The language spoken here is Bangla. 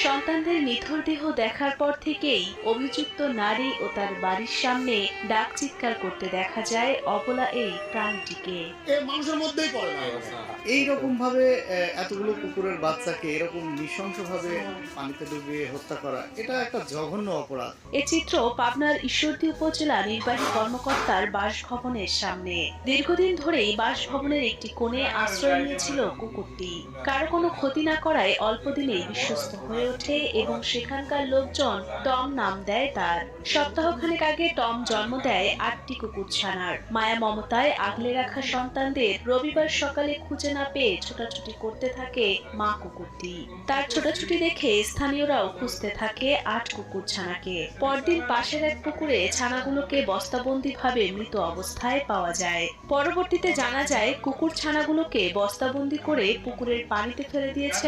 সন্তানদের নিথর দেহ দেখার পর থেকেই অভিযুক্ত নারী ও তার বাড়ির সামনে ডাক চিৎকার করতে দেখা যায় অবলা এই প্রাণীটিকে। মানুষের মধ্যেই পড়ে না। এইরকম ভাবে এতগুলো কুকুরের বাচ্চাকে এরকম নৃশংসভাবে পানিতে ডুবিয়ে হত্যা করা, এটা একটা জঘন্য অপরাধ। এ চিত্র পাবনার ঈশ্বরদী উপজেলা নির্বাহী কর্মকর্তার বাসভবনের সামনে। দীর্ঘদিন ধরেই বাসভবনের একটি কোণে আশ্রয় নিয়েছিল কুকুরটি। কারো কোনো ক্ষতি না করায় অল্প দিনেই বিশ্বস্ত হয়ে ওঠে এবং সেখানকার লোকজন টম নাম দেয় তার। সপ্তাহখানেক আগে টম জন্ম দেয় ৮টি কুকুরছানার। মায়া মমতায় আগলে রাখা সন্তানদের রবিবার সকালে খুঁজে না পেয়ে ছোটাছুটি করতে থাকে মা কুকুরটি। তার ছোটাছুটি দেখে স্থানীয়রাও খুঁজতে থাকে ৮ কুকুরছানাকে। পরদিন পাশের এক পুকুরে ছানাগুলোকে বস্তাবন্দি ভাবে মৃত অবস্থায় পাওয়া যায়। পরবর্তীতে জানা যায় কুকুর ছানাগুলোকে বস্তাবন্দি করে পুকুরের পানিতে ফেলে দিয়েছে